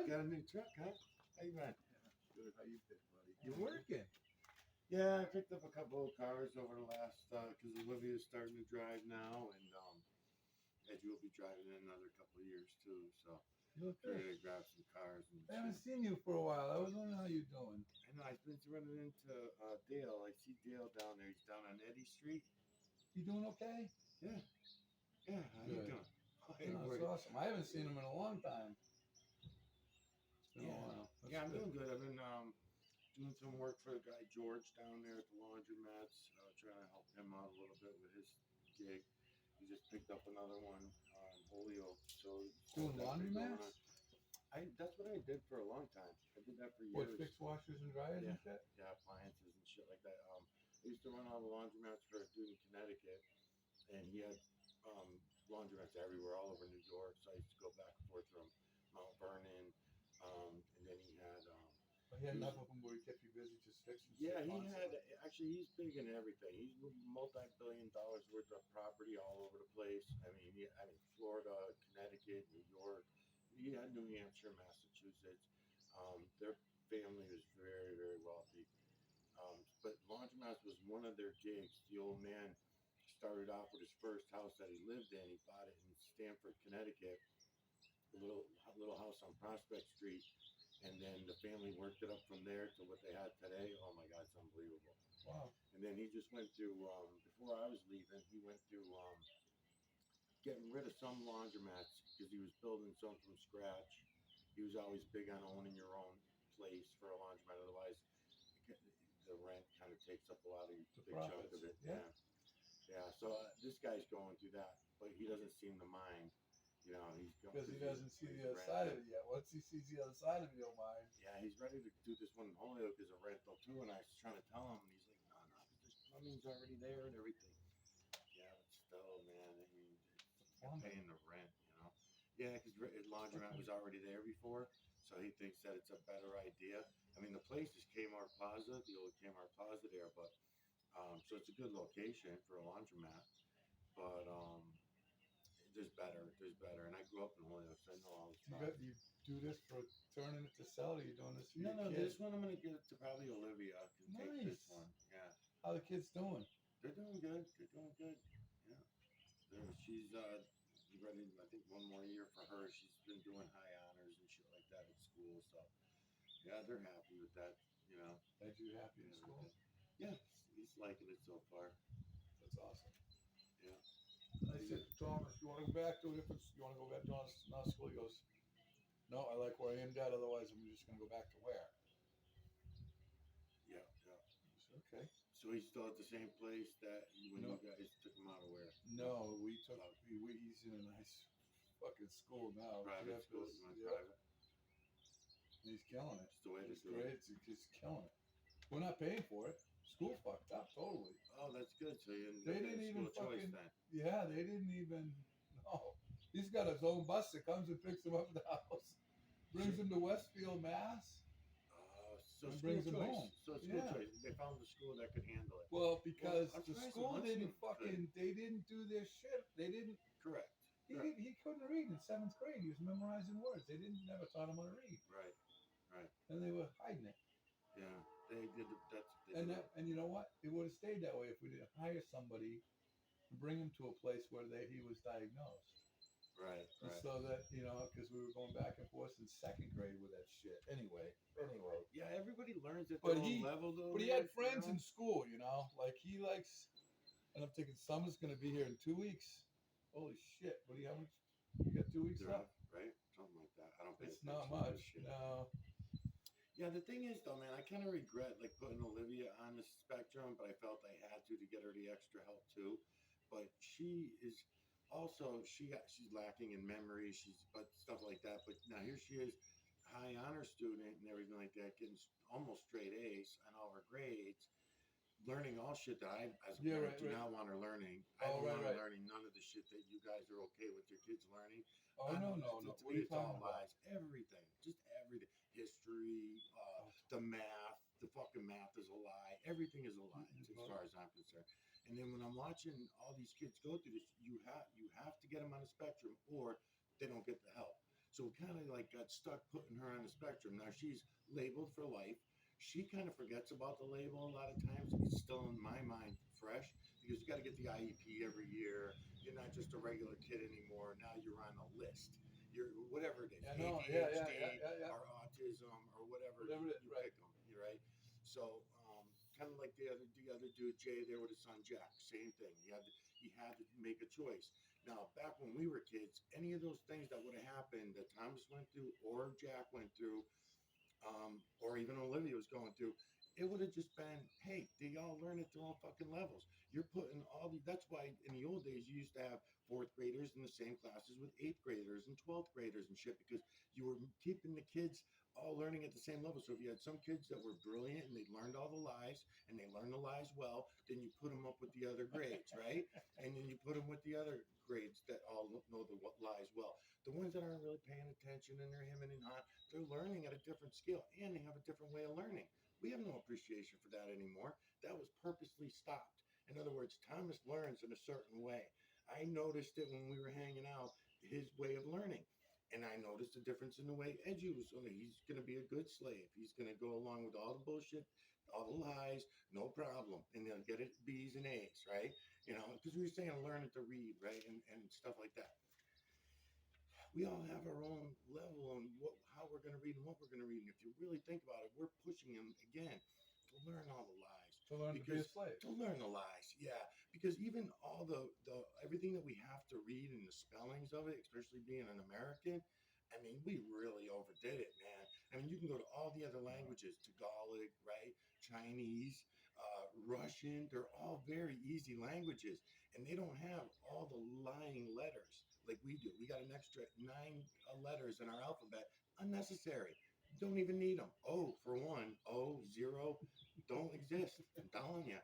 good? Got a new truck, huh? How you been? Good. How you been, buddy? You're working. Yeah, I picked up a couple of cars over the last because Olivia's starting to drive now, and Eddie will be driving in another couple of years too. So You look figured good. I'd grab some cars and I haven't shit. seen you for a while. I was wondering how you're doing. I know I've been running into Dale. I see Dale down there. He's down on Eddy Street. You doing okay? Yeah, yeah. How you Good. doing? Oh, hey, No, that's buddy. awesome. I haven't seen him in a long time. It's been a Yeah, while. That's yeah. I'm good. doing good. I've been doing some work for the guy George down there at the laundromats, trying to help him out a little bit with his gig. He just picked up another one on Holyoke, so Doing that's been going on. laundromats? That's what I did for a long time. I did that for years. What, fix washers and dryers and shit? Yeah, appliances and shit like that. I used to run all the laundromats for a dude in Connecticut, and he had laundromats everywhere, all over New York. So I used to go back and forth from Mount Vernon, and then he had. He had enough of them where he kept you busy just fixing Yeah, shit he constantly. had. Actually, he's big in everything. He's multi-billion-dollars worth of property all over the place. I mean, Florida, Connecticut, New York. He had New Hampshire, Massachusetts. Their family was very, very wealthy. But laundromats was one of their gigs. The old man started off with his first house that he lived in. He bought it in Stamford, Connecticut, a little house on Prospect Street, and then the family worked it up from there to what they had today. Oh my God, it's unbelievable. Wow. And then he just went through. Before I was leaving, he went through getting rid of some laundromats because he was building some from scratch. He was always big on owning your own place for a laundromat. Otherwise, the rent kind of takes up a lot of The big chunk profits, of it. yeah. Yeah. So this guy's going through that, but he doesn't seem to mind. You know, he's going Because he doesn't see he's the other renting. side of it yet. Once he sees the other side of it, he'll mind. Yeah, he's ready to do this one in Holyoke as a rental too. And I was trying to tell him, and he's like, no, this plumbing's already there and everything. Yeah, but still, man, I mean, you're paying the rent, you know. Yeah, because laundromat was already there before, so he thinks that it's a better idea. I mean, the place is Kmart Plaza, the old Kmart Plaza there, but so it's a good location for a laundromat. But there's better, and I grew up in Holyoke, so I know all the stuff. You do this for turning it to sell, or you doing this for No, your no, kids? this one I'm gonna give it to probably Olivia. Can take this Nice. one. Yeah, How the kids doing? they're doing good. They're doing good. Yeah, she's ready. I think one more year for her. She's been doing high honors and shit like that at school. So yeah, they're happy with that. You know. Dad, you happy in school? Yeah, he's liking it so far. That's awesome. Yeah. I said to Thomas, you want to go back to a different, you want to go back to not school? He goes, no, I like where I am, Dad. Otherwise, I'm just going to go back to where? Yeah, yeah. I said, okay. So he's still at the same place that when No. you guys took him out of where? No, we took, he's in a nice fucking school now. Private Jeff school. is- You went yeah, private. he's killing it. It's the way to It's do great. it. He's killing it. We're not paying for it. School fucked up totally. Oh, that's good. So you They got didn't that even school choice fucking- then. Yeah, they didn't even. No, he's got his own bus that comes and picks him up at the house, brings him to Westfield, Mass. So And school brings him choice. home. So school Yeah. choice. They found the school that could handle it. Well, because I'm the surprised school Muncie didn't fucking. couldn't. They didn't do their shit. They didn't. Correct. He Right. didn't, he couldn't read in 7th grade. He was memorizing words. They didn't never taught him how to read, Right. and they were hiding it. Yeah. They did. That's. They And did that, and you know what? It would have stayed that way if we didn't hire somebody to bring him to a place where he was diagnosed. Right. And so that, because we were going back and forth in 2nd grade with that shit. Anyway. Yeah. Everybody learns at But their he- own level, though. But he had friends in school, like he likes, and I'm thinking Summer's going to be here in 2 weeks. Holy shit. What do you have? You got 2 weeks left? Right. Something like that. I don't. Pay It's not attention to this much. shit. No. Yeah, the thing is, though, man, I kind of regret putting Olivia on the spectrum, but I felt I had to get her the extra help too. But she is also she's lacking in memory, but stuff like that. But now here she is, high honor student and everything like that, getting almost straight A's on all her grades, learning all shit that I, as a parent, do not want her learning. I don't want her learning none of the shit that you guys are okay with your kids learning. Oh, no. To me, it's all lies. Everything. Just everything. History, the math. The fucking math is a lie. Everything is a lie, as far as I'm concerned. And then when I'm watching all these kids go through this, you have to get them on a spectrum, or they don't get the help. So we kind of like got stuck putting her on the spectrum. Now she's labeled for life. She kind of forgets about the label a lot of times. It's still in my mind fresh because you got to get the IEP every year. You're not just a regular kid anymore. Now you're on a list. You're whatever it is, I know. ADHD Yeah. or autism or whatever, Whatever you, it is, you right. pick them, right? So kind of like the other dude Jay there with his son Jack, same thing. He had to make a choice. Now back when we were kids, any of those things that would have happened that Thomas went through or Jack went through, or even Olivia was going through, it would have just been, hey, they all learn at their own fucking levels. You're putting all the, that's why in the old days you used to have fourth graders in the same classes with eighth graders and 12th graders and shit, because you were keeping the kids all learning at the same level. So if you had some kids that were brilliant and they learned all the lies and they learned the lies well, then you put them up with the other grades, right? And then you put them with the other grades that all know the lies well. The ones that aren't really paying attention and they're hemming and hawing, they're learning at a different scale and they have a different way of learning. We have no appreciation for that anymore. That was purposely stopped. In other words, Thomas learns in a certain way. I noticed it when we were hanging out, his way of learning. And I noticed the difference in the way Edgy was. He's going to be a good slave. He's going to go along with all the bullshit, all the lies, no problem. And they'll get it B's and A's, right? You know, because we were saying learning to read, right? And stuff like that. We all have our own level on how we're going to read and what we're going to read. And if you really think about it, we're pushing them again to learn all the lies. To learn to be a slave. To learn the lies, yeah. Because even all the everything that we have to read and the spellings of it, especially being an American, I mean, we really overdid it, man. I mean, you can go to all the other languages, Tagalog, right? Chinese, Russian, they're all very easy languages. And they don't have all the lying letters like we do. We got an extra 9 letters in our alphabet, unnecessary. Don't even need them. O for one, O, zero, don't exist. I'm telling you.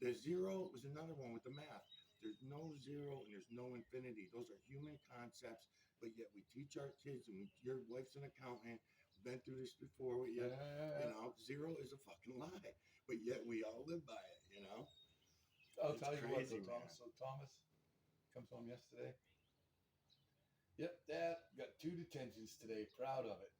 The zero was another one with the math. There's no zero and there's no infinity. Those are human concepts, but yet we teach our kids, and your wife's an accountant, been through this before with you. You know, zero is a fucking lie, but yet we all live by it, you know? I'll It's tell you what, crazy, though, man. Thomas. So Thomas comes home yesterday. Yep, Dad, got 2 detentions today. Proud of it.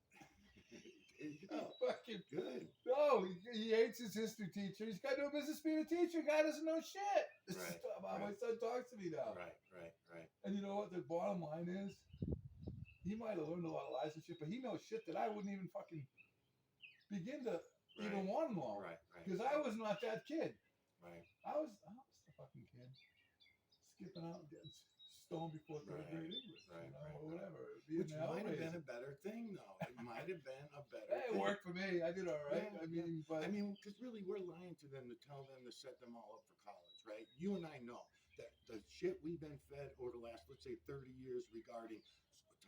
There you go. Fucking Good. no, he hates his history teacher. He's got no business being a teacher. Guy doesn't know shit. This Right, is how my right. son talks to me now. Right. And you know what? The bottom line is, he might have learned a lot of lies and shit, but he knows shit that I wouldn't even fucking begin to even want to know. Right. Because I was not that kid. Right. I was the fucking kid skipping out and getting stoned before third grade English, or whatever. Which might have been a better thing, though. It might have been a better Hey, it thing. worked for me. I did all right. Yeah, I mean, because really, we're lying to them to tell them to set them all up for college, right? You and I know that the shit we've been fed over the last, let's say, 30 years regarding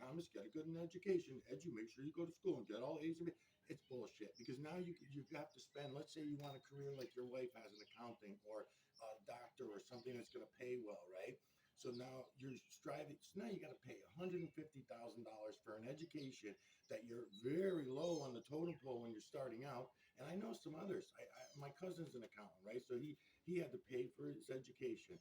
Thomas, get a good education, make sure you go to school and get all A's and B's. It's bullshit, because now you have to spend, let's say you want a career like your wife has in accounting or a doctor or something that's going to pay well, right? So now you're striving. So now you got to pay $150,000 for an education that you're very low on the totem pole when you're starting out. And I know some others. My cousin's an accountant, right? So he had to pay for his education.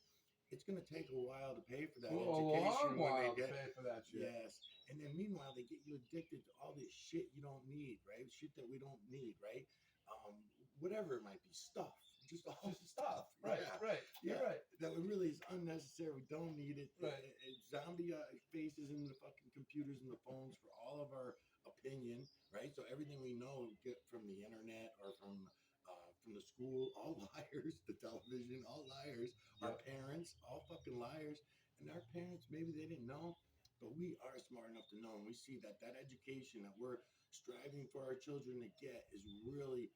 It's going to take a while to pay for that education when they they get. pay for that shit. Yes. And then meanwhile, they get you addicted to all this shit you don't need, right? Shit that we don't need, right? Whatever it might be, stuff. Just all Just stuff. Right. You're right. That really is unnecessary. We don't need it. Right. Zombie faces in the fucking computers and the phones for all of our opinion, right? So everything we know we get from the internet or from the school, all liars. The television, all liars. Yep. Our parents, all fucking liars. And our parents, maybe they didn't know, but we are smart enough to know. And we see that education that we're striving for our children to get is really,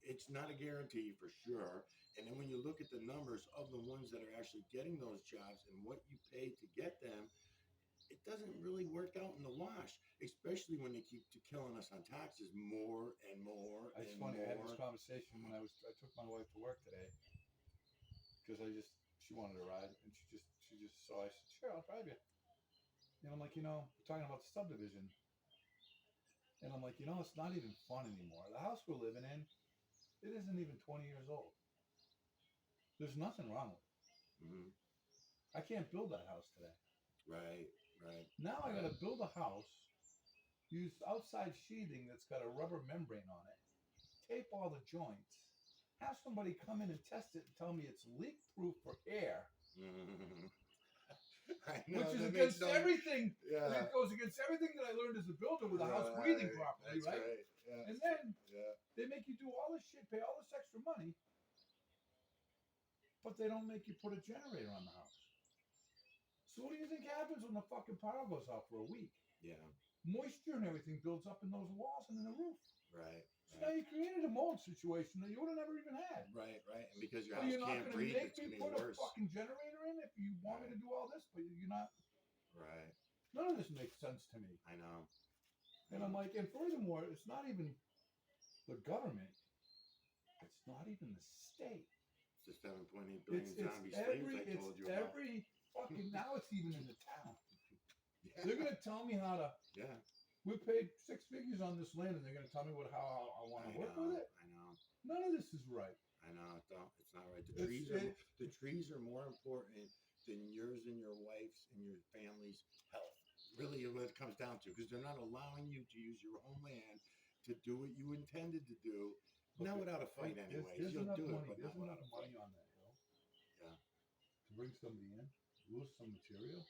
it's not a guarantee for sure. And then when you look at the numbers of the ones that are actually getting those jobs and what you pay to get them, it doesn't really work out in the wash, especially when they keep killing us on taxes more and more. It's funny. I had this conversation when I took my wife to work today because she wanted a ride, and so I said, sure, I'll drive you. And I'm like, we're talking about the subdivision. And I'm like, it's not even fun anymore. The house we're living in, it isn't even 20 years old. There's nothing wrong with it. Mm-hmm. I can't build that house today. Right. Now I got to build a house Use outside sheathing that's got a rubber membrane on it. Tape all the joints. Have somebody come in and test it and tell me it's leak-proof for air, I know, which is that makes against no- everything. Yeah. It goes against everything that I learned as a builder with a house breathing properly, That's right? Yeah. And then Yeah. they make you do all this shit, pay all this extra money, but they don't make you put a generator on the house. So what do you think happens when the fucking power goes out for a week? Yeah. Moisture and everything builds up in those walls and in the roof. Right. So now you created a mold situation that you would have never even had. Right. And because your So house you're not can't going to breathe, make it's me getting put a worse. fucking generator in if you want me to do all this, but you're not. Right. None of this makes sense to me. I know. And I'm like, and furthermore, it's not even the government. It's not even the state. It's the 7.8 billion It's zombie every, slaves I it's told you about. every fucking, now it's even in the town. Yeah. They're going to tell me how to, Yeah. we paid 6 figures on this land and they're going to tell me how I want to work with it. I know. None of this is right. I know. It's not right. It's- The trees are more important than yours and your wife's and your family's health. Really, what it comes down to, because they're not allowing you to use your own land to do what you intended to do. Not Okay, without a fight, anyways. There's You'll enough do money. it, but There's not without enough a fight. money on that hill. Yeah. To bring somebody in, lose some material,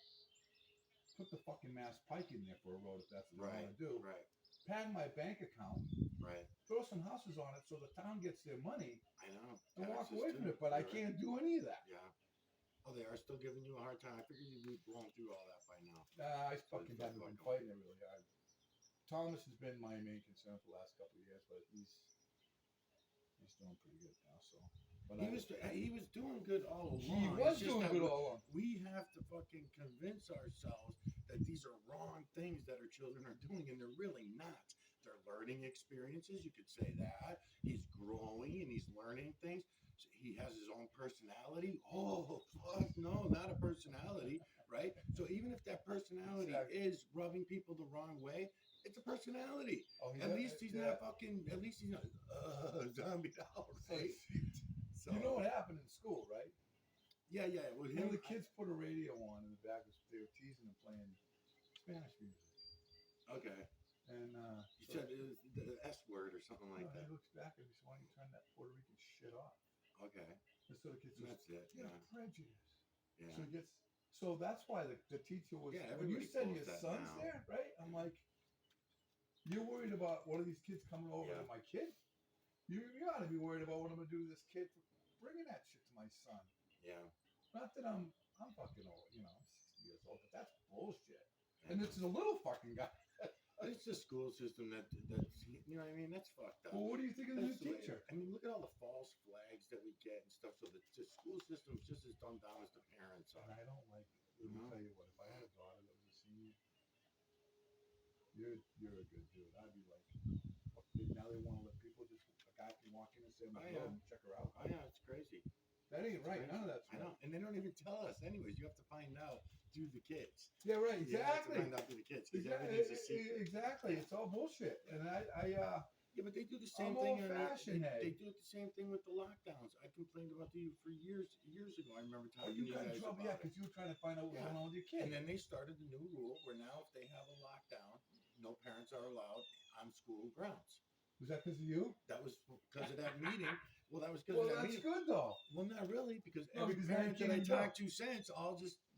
put the fucking Mass Pike in there for a road if that's what I want to do. Right. Pad my bank account, Right. throw some houses on it so the town gets their money I know. and walk Taxes, away from too. it. But I You're right. can't do any of that. Yeah. Oh, they are still giving you a hard time. I figured you'd be blown through all that by now. I So fucking it's haven't not been fucking- fighting it really hard. Thomas has been my main concern for the last couple of years, but he's doing pretty good now. So, but He was doing good all along. he It's was just doing that good all along. We have to fucking convince ourselves that these are wrong things that our children are doing, and they're really not. They're learning experiences. You could say that he's growing and he's learning things. He has his own personality. Oh, fuck no, not a personality, right? So even if that personality Exactly. is rubbing people the wrong way, it's a personality. Oh, At least he's not fucking. At least he's not zombied out, right? So You know what happened in school, right? yeah. With One of him, the kids put a radio on in the back. They were teasing and playing Spanish music. Okay. And You said it was the S word or something like he that. looks back and he says, "Why don't you turn that Puerto Rican shit off?" Okay. And so the kid says, That's it. "You're Yeah. prejudice." Yeah. So he gets. So that's why the teacher was. Yeah, when you everybody said pulls your that son's now. there, right? I'm like, you're worried about one of these kids coming over Yeah. to my kid. You ought to be worried about what I'm gonna do to this kid for bringing that shit to my son. Yeah. Not that I'm fucking old, I'm 60 years old, but that's bullshit. And this is a little fucking guy. It's the school system that's you know what I mean. That's fucked up. Well, what do you think of the new That's the way- teacher? I mean, look at all the false flags that we get and stuff. So the school system's just as dumbed down as the parents And are. I don't like it. Let me No. tell you what, if I had a daughter that was a senior, you're a good dude. I'd be like, now they want to let people just, a guy can walk in and say, I'm Oh, gonna yeah. go and check her out. Oh yeah, it's crazy. That ain't right. Crazy. None of that's I right. know, and they don't even tell us. Anyways, you have to find out through the kids. Yeah, right. You have to Exactly. find out through the kids because Exactly. everything's a secret. Exactly. It's all bullshit. And Yeah, but they do the same I'm thing. old-fashioned, hey. They do it the same thing with the lockdowns. I complained about you for years ago. I remember oh, talking you to you got in guys trouble, about yeah, it. because you were trying to find out what was Yeah. going on with your kid. And then they started the new rule where now if they have a lockdown, no parents are allowed on school grounds. Was that because of you? That was because of that meeting. Well, that was because Well, of that that's meeting. good though. Well, not really, because No, every because parent then that I you can't talked to since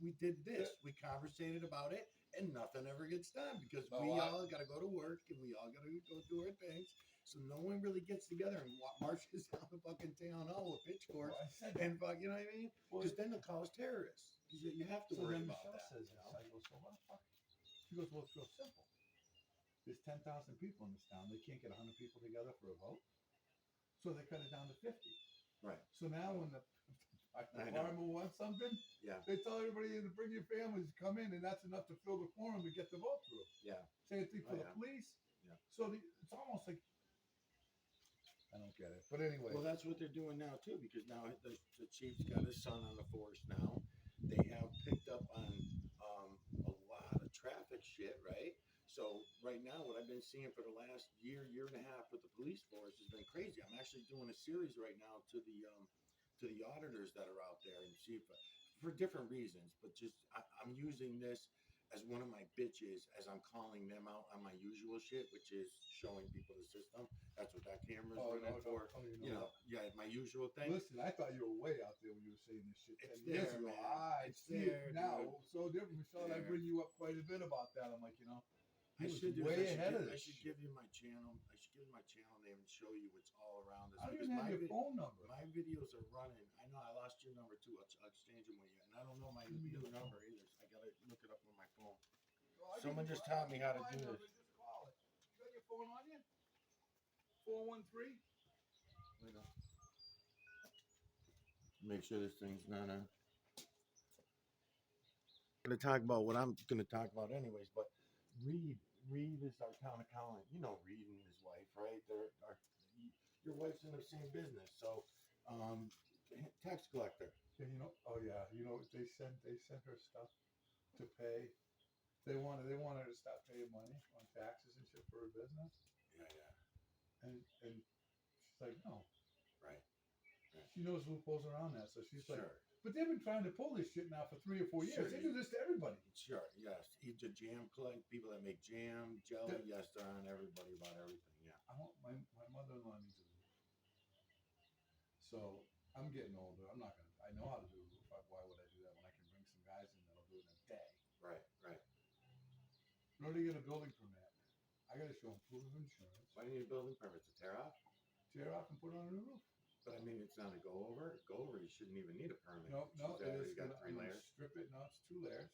we did this. Yeah. We conversated about it, and nothing ever gets done because Oh, we I- all got to go to work and we all got to go do our things. So no one really gets together and marches down the fucking town hall with pitchforks Well, I said that. and fuck, you know what I mean? Well, Because then they'll call us terrorists. 'Cause you have to so worry then about Michelle that. says you this. know? I go, so what the fuck? She goes, well, it's real simple. There's 10,000 people in this town. They can't get 100 people together for a vote. So they cut it down to 50. Right. So now when the I know. farmer wants something, Yeah. they tell everybody to bring your families to come in, and that's enough to fill the quorum to get the vote through. Yeah. Same thing for Oh, the yeah. police. Yeah. So it's almost like, I don't get it. But anyway. Well, that's what they're doing now too, because now the chief's got his son on the force now. They have picked up on a lot of traffic shit, right? So right now, what I've been seeing for the last year and a half with the police force has been crazy. I'm actually doing a series right now to the auditors that are out there and see if, for different reasons, but just I'm using this as one of my bitches as I'm calling them out on my usual shit, which is showing people the system. That's what that camera's running for. You know, yeah, my usual thing. Listen, I thought you were way out there when you were saying this shit It's 10 years there, ago. man. I It's see there, it now. dude. So different. Michelle and I There. bring you up quite a bit about that. I'm like, you know, I he was should do way is I should ahead give, of I this should shit. give you my channel. I should give you my channel name and show you what's all around us. I don't Because even have your vid- phone number. my videos are running. I know I lost your number too. I'll exchange them with you. And I don't know my Give me new your number either. So I gotta look it up on my phone. Oh, I Someone give you just my- taught me how to my do number, this. Just call it. You got your phone on you? 413? Wait up. Make sure this thing's not on. I'm gonna talk about what I'm gonna talk about anyways, but Reed is our town accountant. You know Reed and his wife, right? Your wife's in the same business, so tax collector. Yeah, you know. Oh yeah, you know they sent her stuff to pay. They wanted her to stop paying money on taxes and shit for her business, Yeah. and she's like, no. Right. She knows loopholes around that, so she's like, Sure. but they've been trying to pull this shit now for 3 or 4 years. Sure, They do this to everybody. Sure. Yes. Each a jam collect people that make jam, jelly. Yes, they're on everybody about everything. Yeah. I want my mother-in-law needs a roof. So I'm getting older. I'm not gonna. I know how to do a roof. Why would I do that when I can bring some guys in that'll do it in a day? Right. Right. In order to get a building permit, I got to show them proof of insurance, Why do you need a building permit to tear off? tear off, and put on a new roof. But I mean, it's not a go over. Go over, you shouldn't even need a permit. No, She's it already is got gonna, 3 I'm gonna layers. strip it. No, it's 2 layers.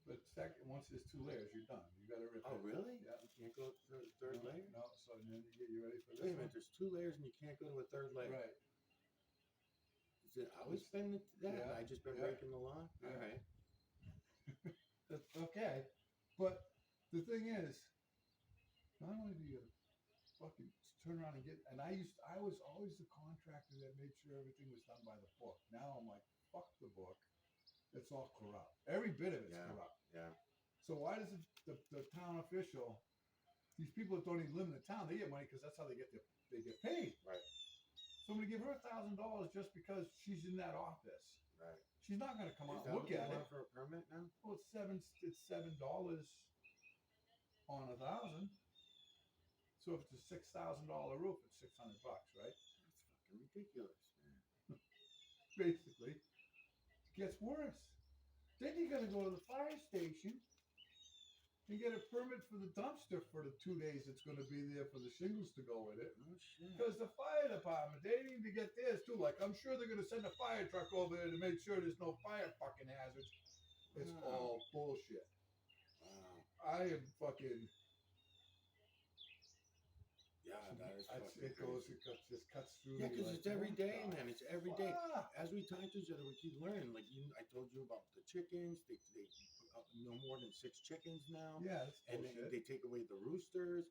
But second, once there's 2 layers, you're done. You got to rip Oh, it. really? Yeah. You can't go to the third No, layer? No, so then you get you ready for this Wait a one. minute, there's 2 layers and you can't go to a third layer. Right. Is it always been that? Yeah, I just been yeah. breaking the law? Yeah. All right. That's okay. But the thing is, not only do you fucking turn around and get, and I was always the contractor that made sure everything was done by the book. Now I'm like, fuck the book. It's all corrupt. Every bit of it's Yeah. corrupt. Yeah. So why does the town official, these people that don't even live in the town, they get money because that's how they get paid. Right. So I'm gonna give her $1,000 just because she's in that office. Right. She's not gonna come Is out that and what look you at it. want for a permit now? Well, it's $7 on 1,000. So if it's a $6,000 roof, it's $600, right? That's fucking ridiculous, man. Basically, it gets worse. Then you gotta go to the fire station and get a permit for the dumpster for the 2 days it's gonna be there for the shingles to go with it. Oh shit. Because the fire department, they need to get theirs too. Like, I'm sure they're gonna send a fire truck over there to make sure there's no fire fucking hazards. It's Wow. all bullshit. Wow. I am fucking. Yeah, that is fucking It goes. crazy. Just cuts through. Yeah, me because like, it's every oh, day, God. man. It's every day. Fuck. As we talk to each other, we keep learning. Like I told you about the chickens. They no more than 6 chickens now. Yeah, that's And bullshit. they take away the roosters.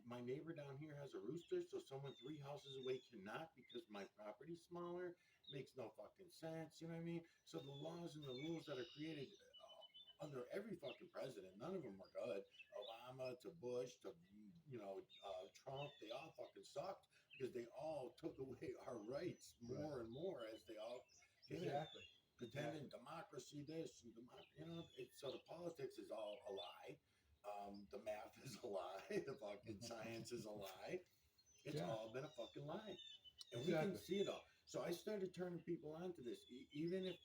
My neighbor down here has a rooster, so someone 3 houses away cannot because my property's smaller. Makes no fucking sense. You know what I mean? So the laws and the rules that are created under every fucking president, none of them were good. Obama to Bush to Trump, they all fucking sucked because they all took away our rights more and more as they all came in. Exactly. Pretending democracy this and so the politics is all a lie. The math is a lie. The fucking science is a lie. It's all been a fucking lie, and we can see it all. So I started turning people onto this, even if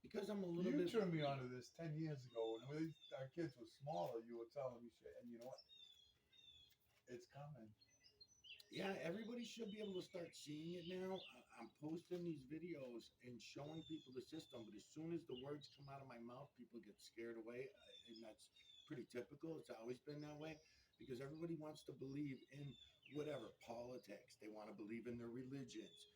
because I'm a little You bit. turned me onto this 10 years ago when our kids were smaller. You were telling me shit, and you know what? It's coming. Yeah, everybody should be able to start seeing it now. I'm posting these videos and showing people the system, but as soon as the words come out of my mouth, people get scared away, and that's pretty typical. It's always been that way because everybody wants to believe in whatever politics. They want to believe in their religions.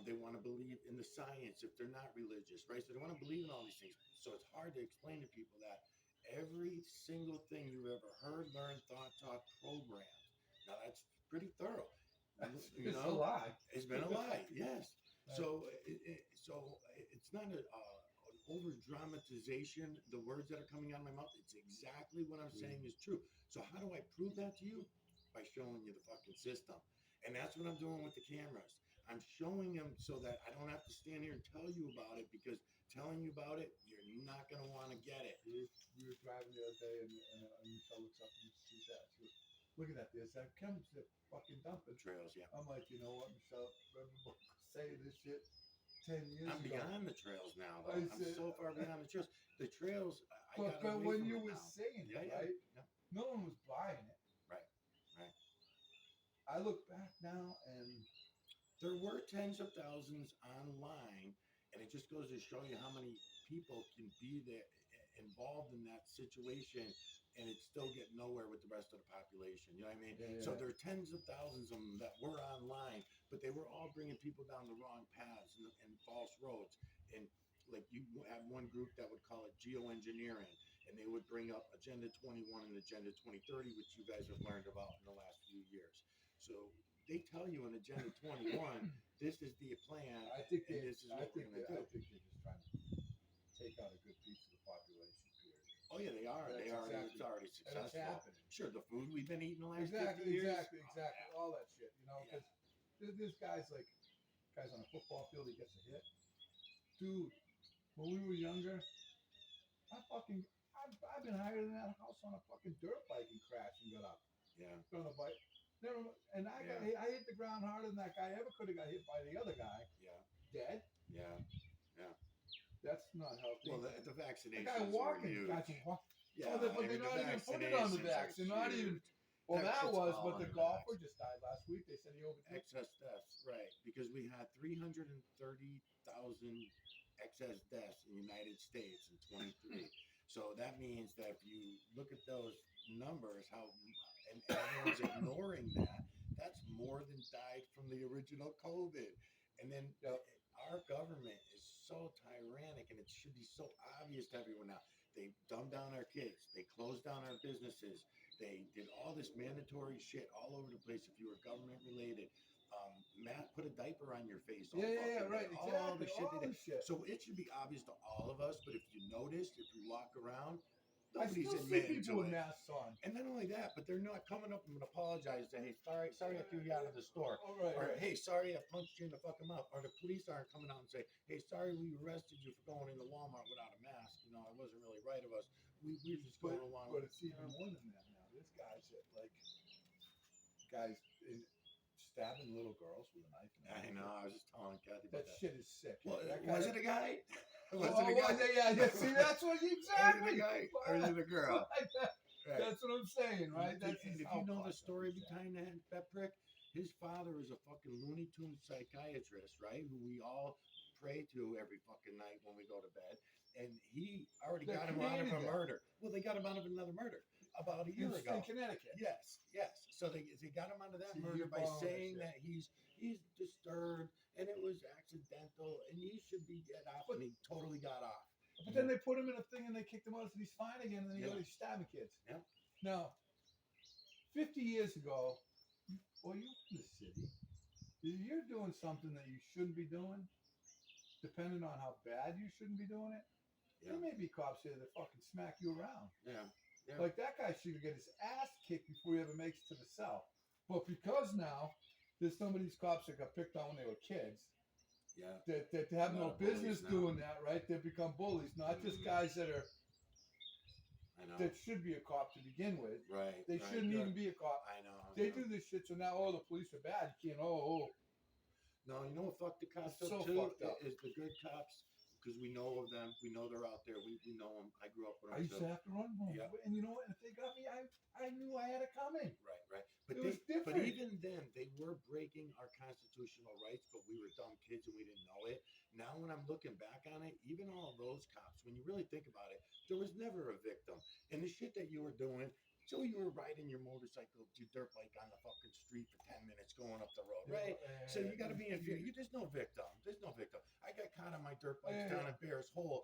They want to believe in the science if they're not religious, right? So they want to believe in all these things. So it's hard to explain to people that every single thing you've ever heard, learned, thought, taught, programmed. Now that's pretty thorough. It's a lie. It's been a lie, yes. So it's not an over dramatization. The words that are coming out of my mouth, it's exactly what I'm saying is true. So how do I prove that to you? By showing you the fucking system, and that's what I'm doing with the cameras. I'm showing them so that I don't have to stand here and tell you about it, because telling you about it, you're not gonna want to get it. We were driving the other day, and Michelle looks up and sees that. She goes, "Look at that! There's that chemicals they're fucking dumping." Trails, yeah. I'm like, you know what, Michelle? Remember saying this shit 10 years I'm ago. beyond the trails now, though. I I'm said- so far beyond the trails. The trails, I But got away when from you it were now. saying Yeah, it, yeah, right? yeah. No one was buying it. Right, right. I look back now, and There were tens of thousands online, and it just goes to show you how many people can be there involved in that situation, and it still get nowhere with the rest of the population. You know what I mean? Yeah, So yeah. there are tens of thousands of them that were online, but they were all bringing people down the wrong paths and false roads. And like you have one group that would call it geoengineering, and they would bring up Agenda 21 and Agenda 2030, which you guys have learned about in the last few years. So they tell you in Agenda 21, this is the plan. I think And they, this is I what we're think gonna they, I do. think they're just trying to take out a good piece of the population. Period. Oh yeah, they are. That's They are. exactly- It's already And it's successful. happening. Sure, the food we've been eating the last 50 Exactly, years. exactly, exactly. All that shit, you know, Yeah. because there's guys like guys on a football field. He gets a hit, dude. When we were younger, I've been higher than that house on a fucking dirt bike and crashed and got up Yeah. on a bike. Never, and I hit the ground harder than that guy ever could have got hit by the other guy. Yeah. Dead. Yeah. That's not healthy. Well, the the vaccinations guy were walking, huge. guys are walking. Yeah, Oh, but I they're mean, not the even putting it on the vaccinations backs. are They're not even. huge. Well, That that shit's was, all but on the the golfer backs. just died last week. They said he overdosed. Excess deaths, right? Because we had 330,000 excess deaths in the United States in 23. So that means that if you look at those numbers, and everyone's ignoring that, that's more than died from the original COVID. And then our government is so tyrannic, and it should be so obvious to everyone now. They dumbed down our kids. They closed down our businesses. They did all this mandatory shit all over the place if you were government related. Matt, put a diaper on your face. All Yeah, fucking right, day. exactly. All the shit all they the did. shit. So it should be obvious to all of us, but if you noticed, if you walk around, I nobody's still see admitting people to with it. masks on. And not only that, but they're not coming up and apologizing, saying, "Hey, sorry, I threw you out of the store," All right. or "Hey, sorry, I punched you in the fucking mouth," or the police aren't coming out and say, "Hey, sorry, we arrested you for going into Walmart without a mask. You know, it wasn't really right of us. We're just going along." But it's even more than that now. There's guys that guys stabbing little girls with a knife. I know. I was just telling Kathy That about that. shit is sick. Well, That was it a guy? Was Oh, it a guy? yeah. See, that's what Or is exactly. it a guy? Or is it a girl? Like that. Right. That's what I'm saying, right? And That's if just you know how the story fucked up behind that prick, his father is a fucking Looney Tunes psychiatrist, right? Who we all pray to every fucking night when we go to bed. And he already The got him out of a Canadian guy. murder. Well, they got him out of another murder about a year in ago. Connecticut. Yes. So they got him out of that See, murder you're by following saying this that he's disturbed and it was accidental and he should be get off, and he totally got off. But then they put him in a thing and they kicked him out and said he's fine again, and then he Yeah. goes stabbing kids. Yeah. Now, 50 years ago, well, you're in the city. You're doing something that you shouldn't be doing, depending on how bad you shouldn't be doing it. Yeah. There may be cops here that fucking smack you around. Yeah. Yeah. Like that guy should get his ass kicked before he ever makes it to the cell. But because now there's some of these cops that got picked on when they were kids Yeah. that have A no lot of bullies business now. doing that, right? They become bullies, not just guys that I know. should be a cop to begin with. Right. They right, shouldn't good. even be a cop. I know. They do this shit, so now the police are bad. You can't. No, you know what fucked the cops It's up so too? fucked up. Is the good cops, because we know of them. We know they're out there. We know them. I grew up with I them. used to have to run home, Yeah. and you know what? If they got me, I knew I had it coming. Right. It But was but different. even then, they were breaking our constitutional rights, but we were dumb kids and we didn't know it. Now, when I'm looking back on it, even all those cops, when you really think about it, there was never a victim. And the shit that you were doing, so you were riding your motorcycle, your dirt bike on the fucking street for 10 minutes going up the road, right? So you got to be in fear. There's no victim. There's no victim. I got caught on my dirt bikes down at Bears Hole,